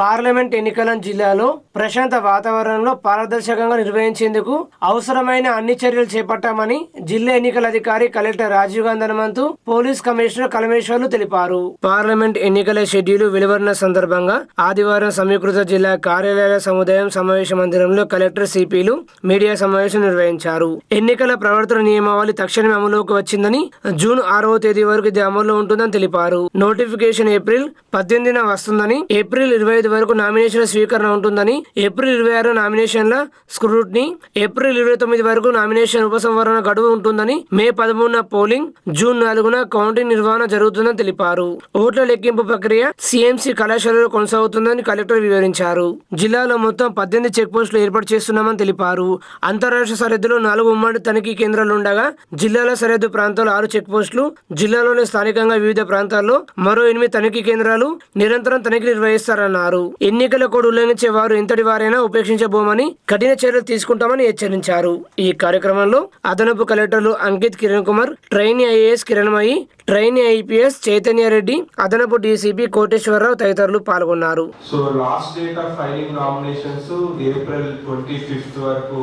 Parliament ఎన్నికలను జిల్లాలో ప్రశాంత వాతావరణంలో పారదర్శకంగా నిర్వహించేందుకు అవసరమైన అన్ని చర్యలు చేపట్టామని జిల్లా ఎన్నికల అధికారి collector Rajiv Gandhi Hanumanthu, police commissioner కలమేశ్వర్లు తెలిపారు. పార్లమెంట్ ఎన్నికల షెడ్యూల్ వెలువడిన సందర్భంగా ఆదివారం సమీకృత జిల్లా కార్యాలయాల సముదాయం సమావేశ మందిరంలో కలెక్టర్ సిపిలు మీడియా సమావేశం నిర్వహించారు. ఎన్నికల ప్రవర్తన నియమావళి తక్షణమే అమలులోకి వచ్చిందని, జూన్ 6వ తేదీ వరకు ఇది అమల్లో ఉంటుందని తెలిపారు. నోటిఫికేషన్ ఏప్రిల్ 18న వస్తుందని, ఏప్రిల్ 25 వరకు నామినేషన్ల స్వీకరణ ఉంటుందని, ఏప్రిల్ 26 నామినేషన్ల స్క్రూటినీ, ఏప్రిల్ 29 వరకు నామినేషన్ ఉపసంహరణ గడువు ఉంటుందని, మే 13న పోలింగ్, జూన్ 4న కౌంటింగ్ నిర్వహణ జరుగుతుందని తెలిపారు. ఓట్ల లెక్కింపు ప్రక్రియ సిఎంసి కళాశాలలో కొనసాగుతుందని కలెక్టర్ వివరించారు. జిల్లాలో మొత్తం 18 చెక్ పోస్టులు ఏర్పాటు చేస్తున్నామని తెలిపారు. అంతరాష్ట్ర సరిహద్దులో 4 ఉమ్మడి తనిఖీ కేంద్రాలు ఉండగా జిల్లాల సరిహద్దు ప్రాంతాల్లో 6 చెక్ పోస్టులు, జిల్లాలోని స్థానికంగా వివిధ ప్రాంతాల్లో మరో 8 తనిఖీ కేంద్రాలు నిరంతరం తనిఖీ నిర్వహిస్తారన్నారు. ఎన్నికల కోడ్ ఉల్లంఘించే వారు ఎంతటి వారైనా ఉపేక్షించబోమని, కఠిన చర్యలు తీసుకుంటామని హెచ్చరించారు. ఈ కార్యక్రమంలో అదనపు కలెక్టర్లు Ankit Kiran Kumar, trainee IAS Kiranmayi, trainee IPS Chaitanya Reddy, అదనపు డీసీపీ కోటేశ్వరరావు తదితరులు పాల్గొన్నారు. So last date of filing nominations April 25th వరకు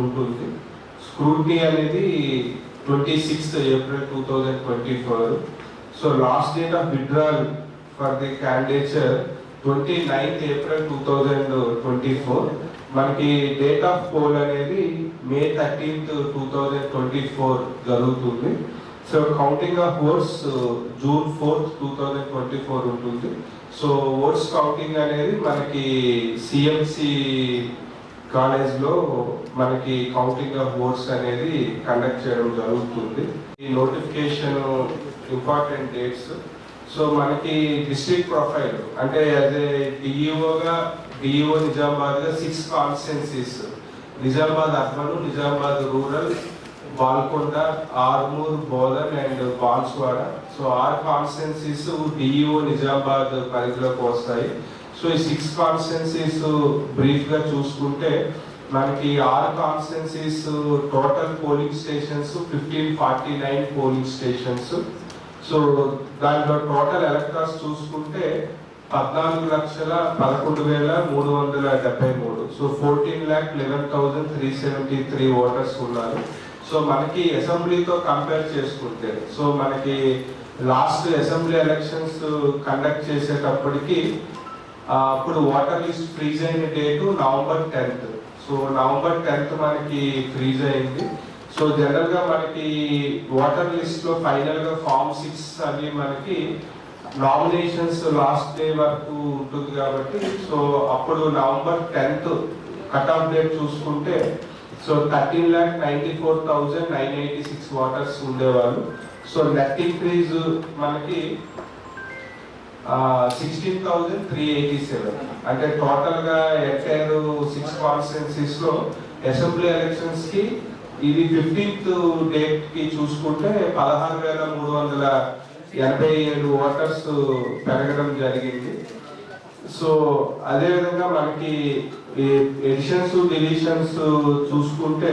ఉంటుంది. స్క్రూటినీ అనేది 26th April 2024. So last date of withdrawal for the candidature 29th April 2024. మనకి డేట్ ఆఫ్ పోల్ అనేది మే 13th 2024 జరుగుతుంది. So counting of oats June 4th 2024 ఉంటుంది. So oats counting అనేది మనకి CMC కాలేజ్లో మనకి కౌంటింగ్ ఆఫ్ ఓట్స్ అనేది కండక్ట్ చేయడం జరుగుతుంది. ఈ నోటిఫికేషన్ ఇంపార్టెంట్ డేట్స్. సో మనకి డిస్ట్రిక్ట్ ప్రొఫైల్ అంటే యాజ్ ఏ డిఈఓ నిజామాబాద్గా 6 constituencies, Nizamabad urban, Nizamabad rural, Balkonda, Armoor, Bodhan and Banswada. So 6 constituencies DEO Nizamabad పరిధిలోకి వస్తాయి. సో ఈ 6 కాన్స్టిట్యున్సీస్ బ్రీఫ్గా చూసుకుంటే మనకి 6 constituencies total polling stations 1549 polling stations. So దాంట్లో టోటల్ ఎలక్టర్స్ చూసుకుంటే 14,11,373. సో 14,11,373 ఓటర్స్ ఉన్నారు. సో మనకి అసెంబ్లీతో కంపేర్ చేసుకుంటే, సో మనకి లాస్ట్ అసెంబ్లీ ఎలక్షన్స్ కండక్ట్ చేసేటప్పటికి అప్పుడు ఓటర్ లిస్ట్ ఫ్రీజ్ అయిన date November 10th. So November 10th మనకి ఫ్రీజ్ అయింది. సో జనరల్ గా మనకి ఓటర్ లిస్ట్ లో ఫైనల్ గా ఫామ్ 6 అని మనకి నామినేషన్స్ లాస్ట్ డే వరకు ఉంటుంది కాబట్టి, సో అప్పుడు November 10th cut off date చూసుకుంటే సో 13,94,986 ఓటర్స్ ఉండేవాళ్ళు. సో నెట్ ఇంక్రీజ్ మనకి 16,387. అంటే టోటల్ గా ఎంటైర్ 6 కాన్స్టిట్యున్సీస్ లో అసెంబ్లీ ఎలక్షన్స్ కి ఇది 15th డేట్ కి చూసుకుంటే 16,387 ఓటర్స్ పెరగడం జరిగింది. సో అదేవిధంగా మనకి ఎడిషన్స్ డిలీషన్స్ చూసుకుంటే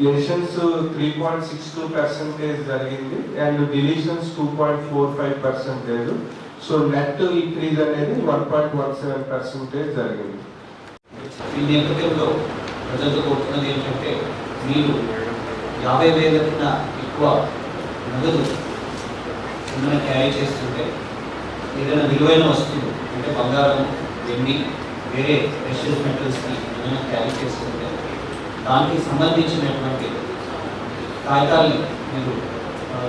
ఎడిషన్స్ 3.62% జరిగింది and deletions 2.45%. So net increase అనేది 1.17% జరిగింది. ఈ నేపథ్యంలో ప్రజలు కోరుతున్నది ఏంటంటే, మీరు 50,000 కన్నా ఎక్కువ నగదు ఏమైనా క్యారీ చేస్తుంటే, ఏదైనా విలువైన వస్తువులు అంటే బంగారం, వెండి, వేరే ప్రెషియస్ మెటల్స్ని ఏమైనా క్యారీ చేస్తుంటే దానికి సంబంధించినటువంటి కాగితాలని మీరు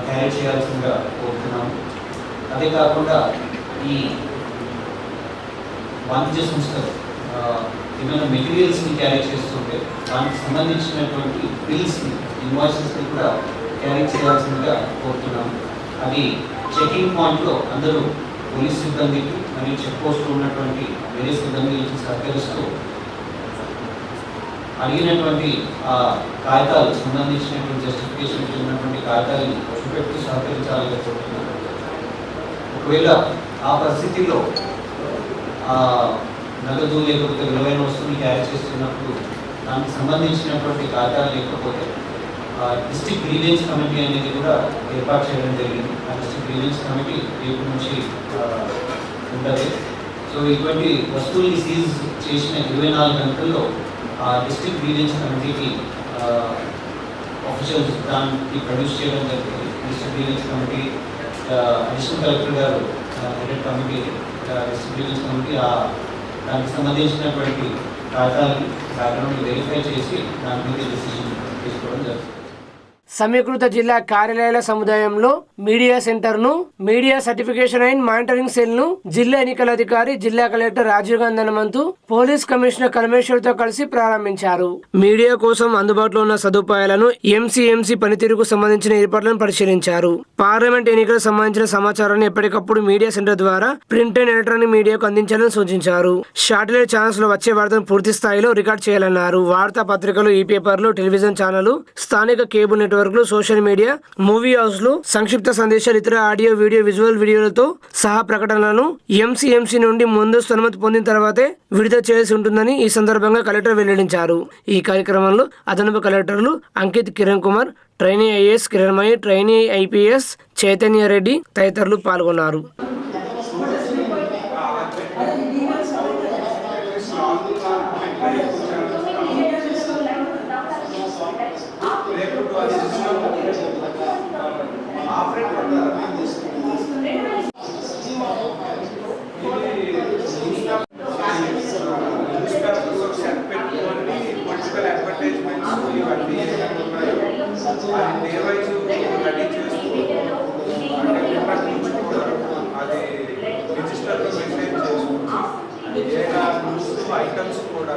క్యారీ చేయాల్సిందిగా కోరుతున్నాము. అదే కాకుండా ఈ వాణిజ్య సంస్థలు ఏమైనా మెటీరియల్స్ని క్యారీ చేస్తుంటే దానికి సంబంధించినటువంటి బిల్స్ని, ఇన్వాయిసెస్ని కూడా క్యారీ చేయాల్సిందిగా కోరుతున్నాము. అది చెకింగ్ పాయింట్లో అందరూ పోలీస్ సిబ్బందికి మరియు చెక్ పోస్ట్లో ఉన్నటువంటి వేరే సిబ్బందికి సహకరిస్తూ అడిగినటువంటి కాగితాలు సంబంధించినటువంటి జస్టిఫికేషన్కి ఉన్నటువంటి కాగితాలని చూపెట్టి సహకరించాలని కోరుతున్నాను. ఒకవేళ ఆ పరిస్థితిలో నగదు లేకపోతే విలువైన వస్తువుని క్యారీ చేస్తున్నప్పుడు దానికి సంబంధించినటువంటి కాగితాలు లేకపోతే డిస్ట్రిక్ట్ గ్రీవెన్స్ కమిటీ అనేది కూడా ఏర్పాటు చేయడం జరిగింది. ఆ డిస్ట్రిక్ట్ గ్రీవెన్స్ కమిటీ రేపు నుంచి ఉంటుంది. సో ఇటువంటి వస్తువుల్ని సీజ్ చేసిన 24 గంటల్లో డిస్ట్రిక్ట్ గ్రీవెన్స్ కమిటీకి ఆఫీషియల్స్ దానికి ప్రొడ్యూస్ చేయడం జరిగింది. District grievance committee additional collector గారు headed committee district grievance committee దానికి సంబంధించినటువంటి కాగితాలని బ్యాక్గ్రౌండ్ వెరిఫై చేసి దాని మీద డెసిషన్ తీసుకోవడం జరుగుతుంది. సమీకృత జిల్లా కార్యాలయాల సముదాయంలో మీడియా సెంటర్ ను media certification and monitoring cell ను జిల్లా ఎన్నికల అధికారి జిల్లా collector Rajiv Gandhi Hanumanthu police commissioner Kalmeshwar తో కలిసి ప్రారంభించారు. మీడియా కోసం అందుబాటులో ఉన్న సదుపాయాలను ఎంసీఎంసీ పనితీరుకు సంబంధించిన ఏర్పాట్లను పరిశీలించారు. పార్లమెంట్ ఎన్నికలకు సంబంధించిన సమాచారాన్ని ఎప్పటికప్పుడు మీడియా సెంటర్ ద్వారా ప్రింట్ అండ్ ఎలక్ట్రానిక్ మీడియాకు అందించాలని సూచించారు. శాటిలైట్ ఛానల్స్ లో వచ్చే వార్తను పూర్తి స్థాయిలో రికార్డ్ చేయాలన్నారు. వార్తా పత్రికలు, ఈ పేపర్లు, టెలివిజన్ ఛానల్, స్థానిక cable network, social media, movie హౌస్లు, సంక్షిప్త సందేశాలు, ఇతర ఆడియో, వీడియో, విజువల్ వీడియోలతో సహా ప్రకటనలను ఎంసీఎంసీ నుండి ముందస్తు అనుమతి పొందిన తర్వాతే విడుదల చేయాల్సి ఉంటుందని ఈ సందర్భంగా కలెక్టర్ వెల్లడించారు. ఈ కార్యక్రమంలో అదనపు కలెక్టర్లు Ankit, Kiran Kumar, trainee IAS Kiranmayi, trainee IPS Chaitanya Reddy తదితరులు పాల్గొన్నారు. ఐటమ్స్ కూడా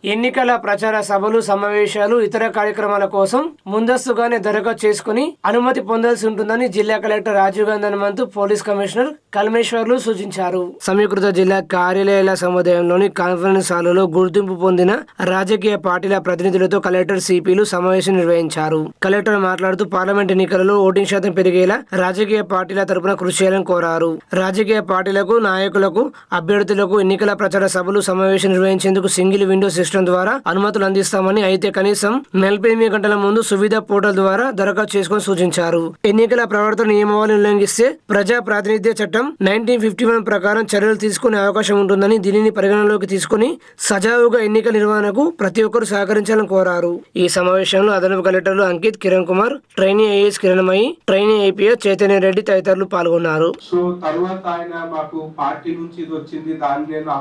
ఎన్నికల ప్రచార సభలు, సమావేశాలు, ఇతర కార్యక్రమాల కోసం ముందస్తుగానే దరఖాస్తు చేసుకుని అనుమతి పొందాల్సి ఉంటుందని జిల్లా collector Rajiv Gandhi Hanumanthu police commissioner కల్మేశ్వర్లు సూచించారు. సమీకృత జిల్లా కార్యాలయాల సముదాయంలోని కాన్ఫరెన్స్ హాలులో గుర్తింపు పొందిన రాజకీయ పార్టీల ప్రతినిధులతో కలెక్టర్, సిపిలు సమావేశం నిర్వహించారు. కలెక్టర్ మాట్లాడుతూ పార్లమెంట్ ఎన్నికలలో ఓటింగ్ శాతం పెరిగేలా రాజకీయ పార్టీల తరపున కృషి చేయాలని కోరారు. రాజకీయ పార్టీలకు, నాయకులకు, అభ్యర్థులకు ఎన్నికల ప్రచార సభలు, సమావేశం నిర్వహించేందుకు సింగిల్ విండో సిస్టమ్ ద్వారా అనుమతులు అందిస్తామని, అయితే కనీసం 48 గంటల ముందు సువిధా పోర్టల్ ద్వారా దరఖాస్తు చేసుకుని సూచించారు. ఎన్నికల ప్రవర్తన నియమావళిని ఉల్లంఘిస్తే ప్రజా ప్రాతినిధ్య చట్టం 1951 ప్రకారం చర్యలు తీసుకునే అవకాశం ఉంటుందని, దీనిని పరిగణనలోకి తీసుకుని సజావుగా ఎన్నికల నిర్వహణకు ప్రతి ఒక్కరూ సహకరించాలని కోరారు. ఈ సమావేశంలో అదనపు కలెక్టర్లు Ankit, Kiran Kumar, trainee IAS Kiranmayi, trainee IPS Chaitanya Reddy తదితరులు పాల్గొన్నారు. సో తర్వాత ఆయన మాకు పార్టీ నుంచి ఇది వచ్చింది, దాన్ని నేను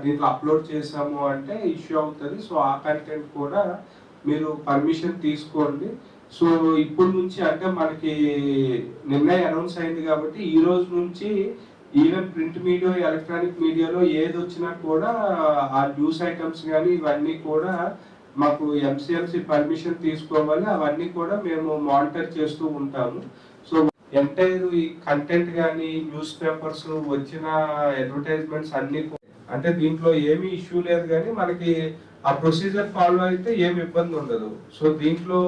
దీంట్లో అప్లోడ్ చేసాము అంటే ఇష్యూ అవుతుంది. సో ఆ కంటెంట్ కూడా మీరు పర్మిషన్ తీసుకోండి. సో ఇప్పుడు నుంచి అంటే మనకి నిన్న అనౌన్స్ అయింది కాబట్టి ఈ రోజు నుంచి ఈవెన్ ప్రింట్ మీడియా, ఎలక్ట్రానిక్ మీడియాలో ఏది వచ్చినా కూడా ఆ న్యూస్ ఐటమ్స్ కానీ ఇవన్నీ కూడా మాకు ఎంసీఎంసీ పర్మిషన్ తీసుకోవాలి. అవన్నీ కూడా మేము మానిటర్ చేస్తూ ఉంటాము. సో ఎంటైర్ ఈ కంటెంట్ కానీ, న్యూస్ పేపర్స్, వచ్చిన అడ్వర్టైజ్మెంట్స్ అన్ని అంటే దీంట్లో ఏమీ ఇష్యూ లేదు, కానీ మనకి ఆ ప్రొసీజర్ ఫాలో అయితే ఏమి ఇబ్బంది ఉండదు. సో దీంట్లో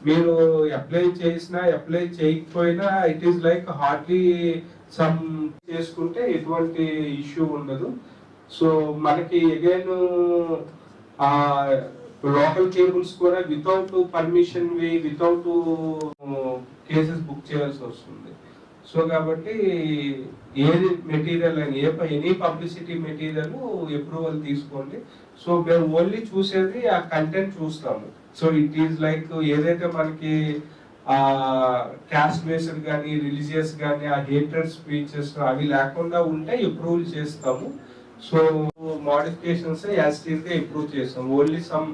మీరు అప్లై చేసినా అప్లై చేయకపోయినా it is like hardly some చేసుకుంటే ఎటువంటి ఇష్యూ ఉండదు. సో మనకి అగైన్ లోకల్ కేబుల్స్ కూడా without permission without cases book చేయాల్సి వస్తుంది. సో కాబట్టి ఏది మెటీరియల్ అని ఎనీ పబ్లిసిటీ మెటీరియల్ అప్రూవల్ తీసుకోండి. సో మేము ఓన్లీ చూసేది ఆ కంటెంట్ చూస్తాము. సో ఇట్ ఈస్ లైక్ ఏదైతే మనకి క్యాస్ట్ బేస్డ్ కానీ, రిలీజియస్ కానీ, ఆ హేటెడ్ స్పీచెస్ అవి లేకుండా ఉంటే అప్రూవల్ చేస్తాము. So modifications as it is గా ఇంప్రూవ్ చేస్తాం. ఓన్లీ సమ్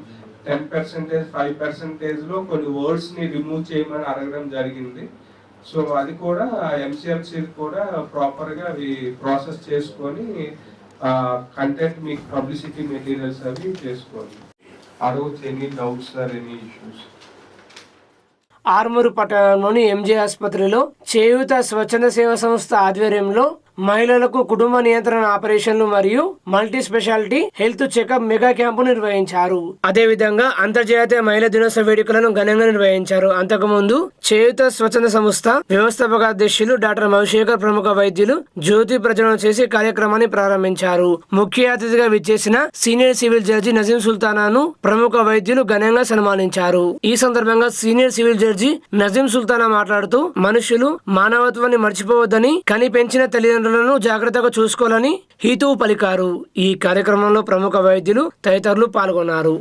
10%, 5% లో కొన్ని వర్డ్స్ ని రిమూవ్ చేయమని అడగడం జరిగింది. సో అది కూడా ఎంసీఎంసీ కూడా ప్రాపర్ గా అవి ప్రాసెస్ చేసుకొని కంటెంట్ మీకు పబ్లిసిటీ మెటీరియల్స్ అవి చేసుకోండి. అడగొచ్చు any doubts or any issues. Armoor పట్టణంలోని ఎంజే ఆసుపత్రిలో చేయూత స్వచ్ఛంద సేవా సంస్థ ఆధ్వర్యంలో మహిళలకు కుటుంబ నియంత్రణ ఆపరేషన్లు మరియు multi speciality health checkup mega camp నిర్వహించారు. అదేవిధంగా అంతర్జాతీయ మహిళా దినోత్సవ వేడుకలను ఘనంగా నిర్వహించారు. అంతకుముందు చేయూత స్వచ్ఛంద సంస్థ వ్యవస్థాపక అధ్యక్షులు డాక్టర్ మధుశేఖర్ ప్రముఖ వైద్యులు జ్యోతి ప్రజ్వలన చేసి కార్యక్రమాన్ని ప్రారంభించారు. ముఖ్య అతిథిగా విచ్చేసిన సీనియర్ సివిల్ జడ్జి నజీం సుల్తానాను ప్రముఖ వైద్యులు ఘనంగా సన్మానించారు. ఈ సందర్భంగా senior civil judge Nazeem Sultana మాట్లాడుతూ మనుషులు మానవత్వాన్ని మర్చిపోవద్దని, కని పెంచిన తల్లిదండ్రులను జాగ్రత్తగా చూసుకోవాలని హితవు పలికారు. ఈ కార్యక్రమంలో ప్రముఖ వైద్యులు తదితరులు పాల్గొన్నారు.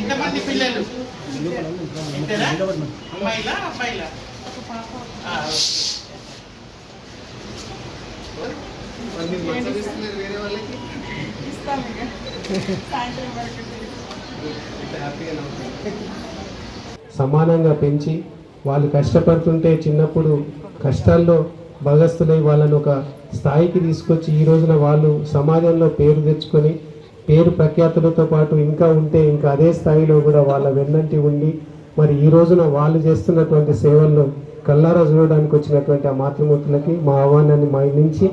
ఎంతమంది పిల్లలు? అమ్మాయిలా అబ్బాయిలా? వేరే వాళ్ళకి సమానంగా పెంచి వాళ్ళు కష్టపడుతుంటే చిన్నప్పుడు కష్టాల్లో భాగస్థులై వాళ్ళను ఒక స్థాయికి తీసుకొచ్చి ఈ రోజున వాళ్ళు సమాజంలో పేరు తెచ్చుకొని పేరు ప్రఖ్యాతులతో పాటు ఇంకా ఉంటే ఇంకా అదే స్థాయిలో కూడా వాళ్ళ వెన్నంటి ఉండి మరి ఈ రోజున వాళ్ళు చేస్తున్నటువంటి సేవల్లో కల్లారా చూడడానికి వచ్చినటువంటి ఆ మాతృమూర్తులకి మా ఆహ్వానాన్ని మా నుంచి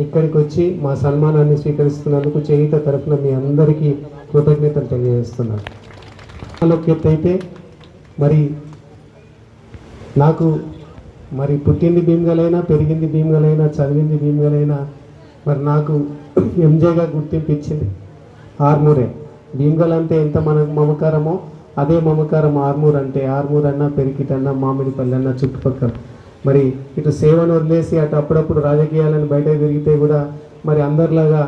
ఇక్కడికి వచ్చి మా సన్మానాన్ని స్వీకరిస్తున్నందుకు చేయుత తరఫున మీ అందరికీ కృతజ్ఞతలు తెలియజేస్తున్నాను. అయితే మరి నాకు మరి పుట్టింది భీమ్గలైనా, పెరిగింది భీమ్గలైనా, చదివింది భీమ్గలైనా మరి నాకు ఎంజేగా గుర్తింపు ఇచ్చింది ఆర్మూరే. భీమ్గల్ అంటే ఎంత మనకు మమకారమో అదే మమకారం ఆర్మూర్ అంటే. ఆర్మూర్ అన్నా, పెరికిటన్నా, మామిడిపల్లి అన్నా చుట్టుపక్కల మరి ఇటు సేవను వదిలేసి అటు అప్పుడప్పుడు రాజకీయాలను బయట తిరిగితే కూడా మరి అందరిలాగా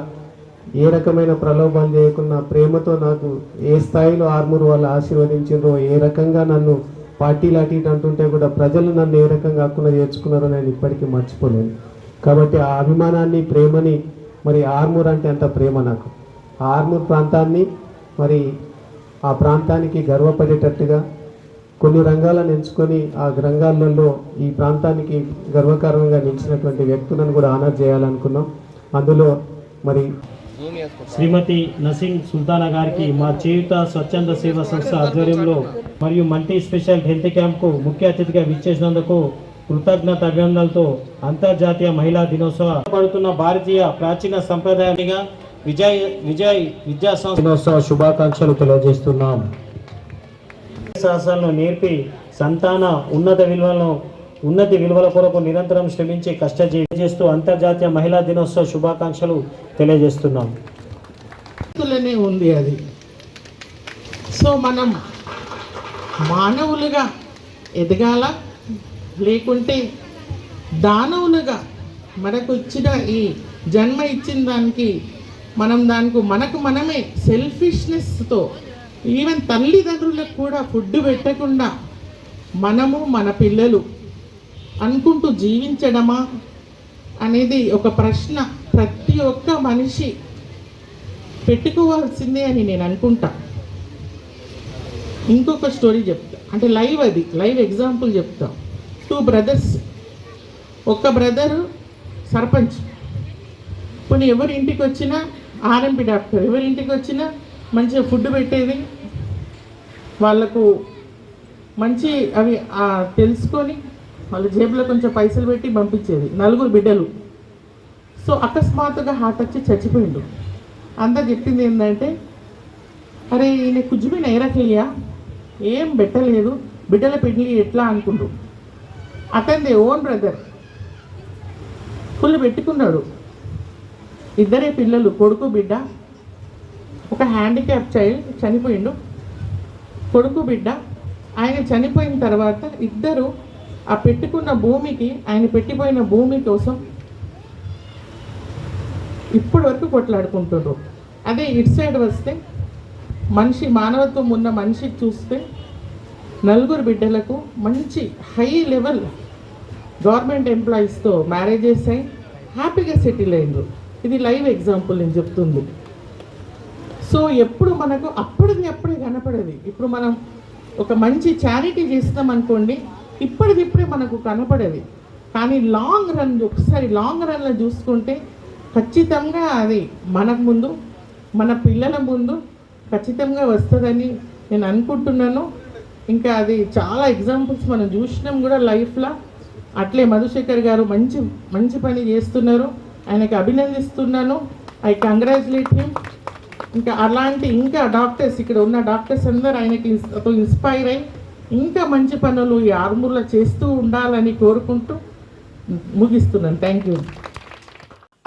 ఏ రకమైన ప్రలోభాలు చేయకుండా ప్రేమతో నాకు ఏ స్థాయిలో ఆర్మూర్ వాళ్ళు ఆశీర్వదించారో, ఏ రకంగా నన్ను పార్టీలు అటు ఇటు అంటుంటే కూడా ప్రజలు నన్ను ఏ రకంగా హక్కున చేర్చుకున్నారో నేను ఇప్పటికీ మర్చిపోలేను. కాబట్టి ఆ అభిమానాన్ని, ప్రేమని మరి ఆర్మూర్ అంటే అంత ప్రేమ నాకు. ఆ ఆర్మూర్ ప్రాంతాన్ని మరి ఆ ప్రాంతానికి గర్వపడేటట్టుగా కొన్ని రంగాలను ఎంచుకొని ఆ రంగాలలో ఈ ప్రాంతానికి గర్వకారణంగా నిలిచినటువంటి వ్యక్తులను కూడా ఆనర్ చేయాలనుకున్నాం. అందులో మరి శ్రీమతి నసీం సుల్తానా గారికి మా చేయూత స్వచ్ఛంద సేవా సంస్థ ఆధ్వర్యంలో మరియు మల్టీ స్పెషల్ హెల్త్ క్యాంప్కు ముఖ్య అతిథిగా విచ్చేసినందుకు కృతజ్ఞత అభినందనలతో అంతర్జాతీయ మహిళా దినోత్సవ పడుతున్న భారతీయ ప్రాచీన సంప్రదాయంగా విజయ్ విద్యా సంస్థ దినోత్సవ శుభాకాంక్షలు తెలియజేస్తున్నాం. శాస్త్రాలను నేర్పి సంతాన ఉన్నతి విలువల కొరకు నిరంతరం శ్రమించి చేస్తూ అంతర్జాతీయ మహిళా దినోత్సవ శుభాకాంక్షలు తెలియజేస్తున్నాం. ఉంది అది. సో మనం మానవులుగా ఎదగాల, లేకుంటే దానవులుగా మనకు ఇచ్చిన ఈ జన్మ ఇచ్చిన దానికి మనకు మనమే సెల్ఫిష్నెస్తో ఈవెన్ తల్లిదండ్రులకు కూడా ఫుడ్ పెట్టకుండా మనము మన పిల్లలు అనుకుంటూ జీవించడమా అనేది ఒక ప్రశ్న ప్రతి ఒక్క మనిషి పెట్టుకోవాల్సిందే అని నేను అనుకుంటా. ఇంకొక స్టోరీ చెప్తా, అంటే లైవ్ ఎగ్జాంపుల్ చెప్తా. 2 బ్రదర్స్, ఒక బ్రదరు సర్పంచ్. కొన్ని ఎవరి ఇంటికి వచ్చినా ఆర్ఎంపీ డాక్టర్, ఎవరి ఇంటికి వచ్చినా మంచిగా ఫుడ్ పెట్టేది, వాళ్ళకు మంచి అవి తెలుసుకొని వాళ్ళ జేబులో కొంచెం పైసలు పెట్టి పంపించేది. 4 బిడ్డలు. సో అకస్మాత్తుగా హార్ట్ వచ్చి చచ్చిపోయిండు. అంతా చెప్పింది ఏంటంటే, అరే ఈయన కుజ్జుమీన ఎరకలియా, ఏం పెట్టలేదు, బిడ్డల పెళ్ళి ఎట్లా అనుకుంటూ. అతనిది ఓన్ బ్రదర్ ఫుల్ పెట్టుకున్నాడు. 2 పిల్లలు, కొడుకు బిడ్డ. ఒక హ్యాండిక్యాప్ చైల్డ్ చనిపోయిండు, కొడుకు బిడ్డ. ఆయన చనిపోయిన తర్వాత ఇద్దరు ఆ పెట్టుకున్న భూమికి, ఆయన పెట్టిపోయిన భూమి కోసం ఇప్పటి వరకు కొట్లాడుకుంటున్నారు. అదే ఇటు సైడ్ వస్తే మానవత్వం ఉన్న మనిషికి చూస్తే 4 బిడ్డలకు మంచి హై లెవెల్ గవర్నమెంట్ ఎంప్లాయీస్తో మ్యారేజెస్ అయి హ్యాపీగా సెటిల్ అయ్యారు. ఇది లైవ్ ఎగ్జాంపుల్ నేను చెప్తుంది. సో ఎప్పుడు మనకు అప్పుడే కనపడేది. ఇప్పుడు మనం ఒక మంచి చారిటీ చేస్తాం అనుకోండి, ఇప్పుడే మనకు కనపడేది. కానీ ఒకసారి లాంగ్ రన్లో చూసుకుంటే ఖచ్చితంగా అది మనకు ముందు, మన పిల్లల ముందు ఖచ్చితంగా వస్తుందని నేను అనుకుంటున్నాను. ఇంకా అది చాలా ఎగ్జాంపుల్స్ మనం చూసినాం కూడా లైఫ్లో. అట్లే మధుశేఖర్ గారు మంచి మంచి పని చేస్తున్నారు, ఆయనకి అభినందిస్తున్నాను. I congratulate him. ఇంకా అలాంటి ఇంకా డాక్టర్స్, ఇక్కడ ఉన్న డాక్టర్స్ అందరూ ఆయనకి ఇన్స్పైర్ అయ్యి ఇంకా మంచి పనులు ఈ ఆర్మూర్లో చేస్తూ ఉండాలని కోరుకుంటూ ముగిస్తున్నాను. Thank you.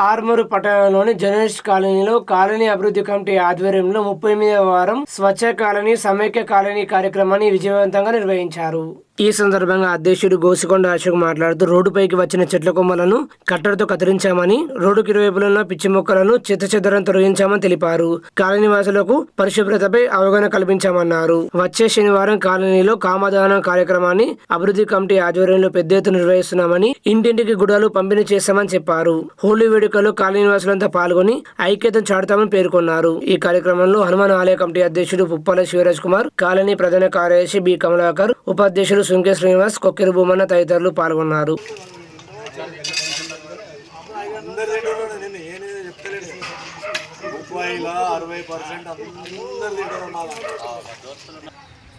ఆర్మూరు పట్టణంలోని జర్నలిస్ట్ కాలనీలో కాలనీ అభివృద్ధి కమిటీ ఆధ్వర్యంలో 38వ వారం స్వచ్ఛ కాలనీ సమైక్య కాలనీ కార్యక్రమాన్ని విజయవంతంగా నిర్వహించారు. ఈ సందర్భంగా అధ్యక్షుడు గోసికొండ అశోక్ మాట్లాడుతూ రోడ్డుపైకి వచ్చిన చెట్ల కొమ్మలను కట్టడితో కత్తిరించామని, రోడ్డుకి ఇరువైపులో ఉన్న పిచ్చి మొక్కలను చెత్తచెదరం తొలగించామని తెలిపారు. కాలనీ వాసులకు పరిశుభ్రతపై అవగాహన కల్పించామన్నారు. వచ్చే శనివారం కాలనీలో కామదానం కార్యక్రమాన్ని అభివృద్ధి కమిటీ ఆధ్వర్యంలో పెద్ద ఎత్తున నిర్వహిస్తున్నామని, ఇంటింటికి గుడాలు పంపిణీ చేస్తామని చెప్పారు. హోలీ వేడుకల్లో కాలనీ వాసులంతా పాల్గొని ఐక్యతను చాటుతామని పేర్కొన్నారు. ఈ కార్యక్రమంలో హనుమాన్ ఆలయ కమిటీ అధ్యక్షుడు పుప్పాల శివరాజ్ కుమార్, కాలనీ ప్రధాన కార్యదర్శి బి కమలాకర్, ఉపాధ్యక్షులు సుంకే శ్రీనివాస్, కొక్కెర భూమన్న తదితరులు పాల్గొన్నారు.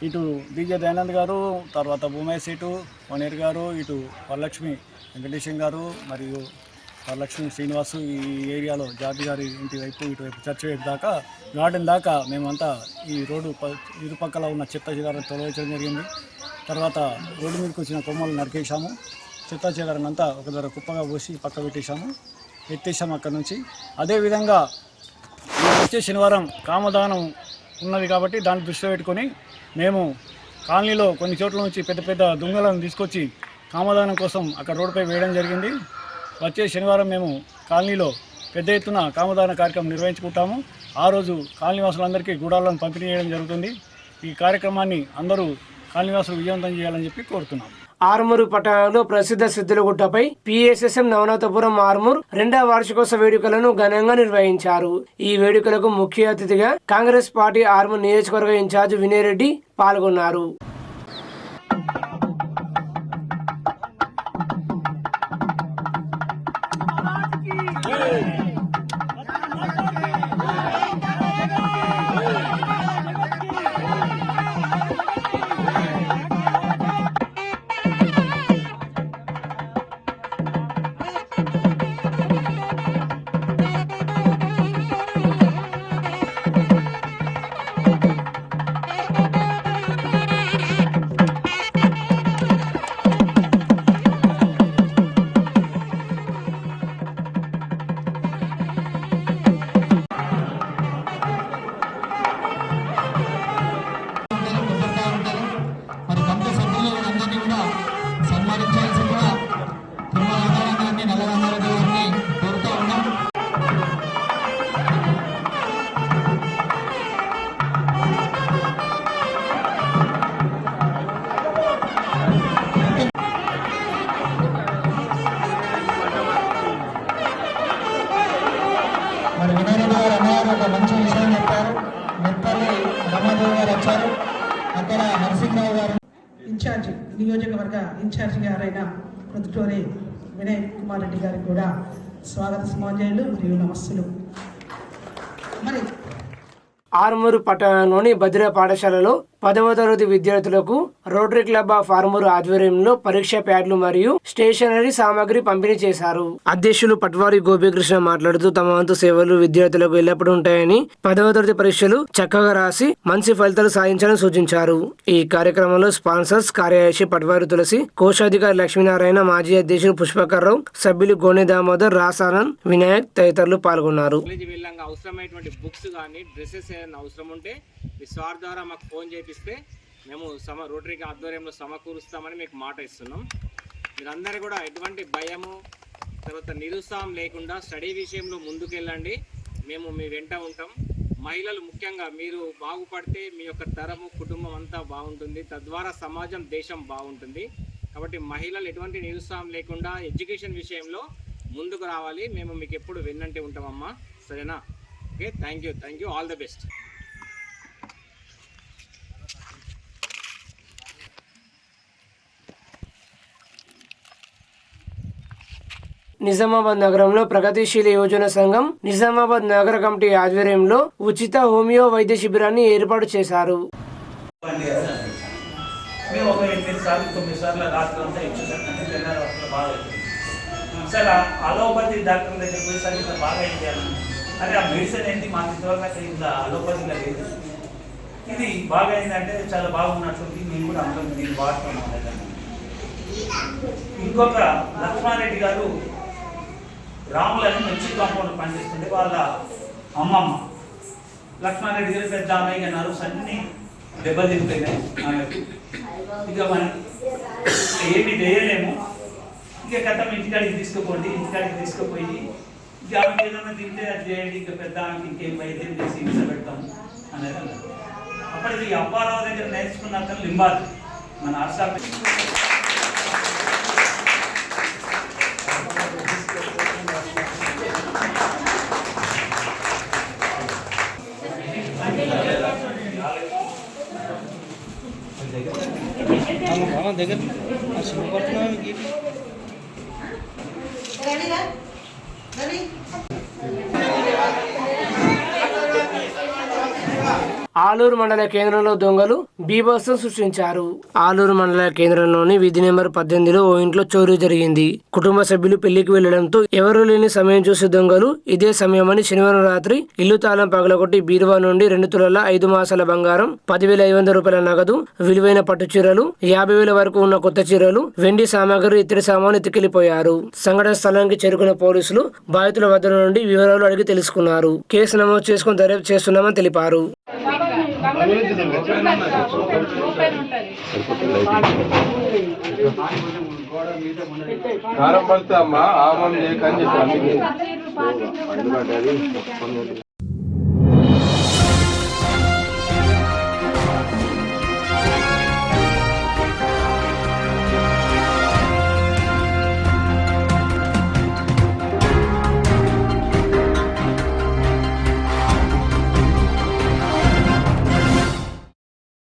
ఇటు డీజే దయానంద్ గారు, తర్వాత భూమేశ్ ఇటు వనేర్ గారు, ఇటు వరలక్ష్మి వెంకటేశం గారు మరియు వరలక్ష్మి శ్రీనివాసు ఈ ఏరియాలో జార్జి గారి ఇంటి వైపు ఇటువైపు చర్చ్ వైపు దాకా గార్డెన్ దాకా మేమంతా ఈ రోడ్డు ఇరుపక్కల ఉన్న చెత్త చెదారం తొలగించడం జరిగింది. తర్వాత రోడ్డు మీదకి వచ్చిన కొమ్మలు నరికేసాము. చెత్త చెదారం అంతా ఒక దగ్గర కుప్పగా పోసి పక్క పెట్టేశాము, ఎత్తేసాము అక్కడి నుంచి. అదేవిధంగా వచ్చే శనివారం కామదానం ఉన్నది కాబట్టి దాన్ని దృష్టిలో పెట్టుకొని మేము కాలనీలో కొన్ని చోట్ల నుంచి పెద్ద పెద్ద దుంగలను తీసుకొచ్చి కామదానం కోసం అక్కడ రోడ్డుపై వేయడం జరిగింది. వచ్చే శనివారం మేము కాలనీలో పెద్ద ఎత్తున కామదాన కార్యక్రమం నిర్వహించుకుంటాము. ఆ రోజు కాలనీవాసులందరికీ గుడాలను పంపిణీ చేయడం జరుగుతుంది. ఈ కార్యక్రమాన్ని అందరూ కాలనీవాసులు విజయవంతం చేయాలని చెప్పి కోరుతున్నాము. ఆర్మూరు పట్టణంలో ప్రసిద్ధ సిద్ధులగుట్టపై పిఎస్ఎస్ఎం నవనాథపురం ఆర్మూర్ 2వ వార్షికోత్సవ వేడుకలను ఘనంగా నిర్వహించారు. ఈ వేడుకలకు ముఖ్య అతిథిగా కాంగ్రెస్ పార్టీ ఆర్మూర్ నియోజకవర్గ ఇన్ఛార్జ్ వినయ్ రెడ్డి పాల్గొన్నారు. మంచి విషయం చెప్పారు. మెత్తల్లి రమాదేవి గారు వచ్చారు, అక్కడ నరసింహరావు గారు ఇన్ఛార్జ్ నియోజకవర్గ ఇన్ఛార్జ్ గారైన ప్రొద్దుటూరి వినయ్ కుమార్ రెడ్డి గారికి కూడా స్వాగత సమాజాలు మరియు నమస్సులు. మరి ఆర్మూరు పట్టణంలోని భద్ర పాఠశాలలో 10వ తరగతి విద్యార్థులకు రోటరీ క్లబ్ ఆఫ్ ఆర్మూరు ఆధ్వర్యంలో పరీక్ష ప్యాడ్లు మరియు స్టేషనరీ సామాగ్రి పంపిణీ చేశారు. అధ్యక్షులు పట్వారి గోపీకృష్ణ మాట్లాడుతూ తమ వంతు సేవలు విద్యార్థులకు ఎల్లప్పుడూ ఉంటాయని, 10వ తరగతి పరీక్షలు చక్కగా రాసి మంచి ఫలితాలు సాధించాలని సూచించారు. ఈ కార్యక్రమంలో స్పాన్సర్స్ కార్యదర్శి పట్వారి తులసి, కోశాధికారి లక్ష్మీనారాయణ, మాజీ అధ్యక్షులు పుష్పకర్ రావు, సభ్యులు గోనె దామోదర్, రాసానంద్, వినాయక్ తదితరులు పాల్గొన్నారు. అవసరమైనటువంటి బుక్స్ కానీ డ్రెస్సెస్ ఏదైనా అవసరం ఉంటే మీ సార్ ద్వారా మాకు ఫోన్ చేపిస్తే మేము రోటరీ ఆధ్వర్యంలో సమకూరుస్తామని మీకు మాట ఇస్తున్నాం. మీరందరూ కూడా ఎటువంటి భయము తర్వాత నిరుత్సాహం లేకుండా స్టడీ విషయంలో ముందుకెళ్ళండి. మేము మీ వెంట ఉంటాం. మహిళలు ముఖ్యంగా మీరు బాగుపడితే మీ యొక్క తరము కుటుంబం అంతా బాగుంటుంది, తద్వారా సమాజం దేశం బాగుంటుంది. కాబట్టి మహిళలు ఎటువంటి నిరుత్సాహం లేకుండా ఎడ్యుకేషన్ విషయంలో ముందుకు రావాలి. మేము మీకు ఎప్పుడు వెన్నంటే ఉంటామమ్మా, సరేనా? Okay, thank you, all the best. Nizamabad నగరంలో ప్రగతిశీల యోజన సంఘం నిజామాబాద్ నగర కమిటీ ఆధ్వర్యంలో ఉచిత హోమియో వైద్య శిబిరాన్ని ఏర్పాటు చేశారు. మేము ఒక 8 సార్లు 9 సార్లు రాత్రి అంతా ఇచ్చేసాం. అంటే తెల్లారి వస్తుంది బాగా అవుతుంది. సార్ అలోపతి డాక్టర్ దగ్గర పోయేసరికి ఇట్లా బాగా అయింది అన్నాను. అంటే ఆ మెడిసిన్ ఏంటి మాకు ఇంతవరకు ఇంత అలోపతిగా లేదు, ఇది బాగా అయిందంటే చాలా బాగున్నట్టుంది, మేము కూడా అందరం దీన్ని వాడుతున్నాం. ఇంకొక లక్ష్మారెడ్డి గారు రాములని మంచి కాంపౌండ్ పనిచేస్తుంటే వాళ్ళ అమ్మమ్మ లక్ష్మారెడ్డి గారు పెద్ద అమ్మాయిగా నర్వ్స్ అన్నీ దెబ్బతింటున్నాయి ఆమెకు. ఇక మనం ఏమి చేయలేము, ఇక కథం ఇంటికాడికి తీసుకుపోండి, ఇంటికాడికి తీసుకుపోయి ఇక ఆమెకి ఏదైనా తింటే అది చేయండి, ఇక పెద్ద ఆమెకి ఇంకేం వైద్యం చేసి హింస పెడతాము అనేది అన్నారు. అప్పటికి అప్పారావు దగ్గర నేర్చుకున్న అతను లింబాద్రి మన ఆర్షాప్ దగ్గర ఆలూరు మండల కేంద్రంలో దొంగలు బీభత్సం సృష్టించారు. ఆలూరు మండల కేంద్రంలోని వీధి నెంబర్ 18లో ఓ ఇంట్లో చోరీ జరిగింది. కుటుంబ సభ్యులు పెళ్లికి వెళ్లడంతో ఎవరూ లేని సమయం చూసి దొంగలు ఇదే సమయమని శనివారం రాత్రి ఇల్లు తాళం పగలగొట్టి బీరువా నుండి 2 తులాల 5 మాసాల బంగారం, 10,500 రూపాయల నగదు, విలువైన పట్టు చీరలు, 50,000 వరకు ఉన్న కొత్త చీరలు, వెండి సామాగ్రి, ఇతర సామాను ఎత్తుకెళ్లిపోయారు. సంఘటన స్థలానికి చేరుకున్న పోలీసులు బాధితుల వద్ద నుండి వివరాలు అడిగి తెలుసుకున్నారు. కేసు నమోదు చేసుకుని దర్యాప్తు చేస్తున్నామని తెలిపారు. కారం పడతా అమ్మా ఆమం చేయకని చెప్పి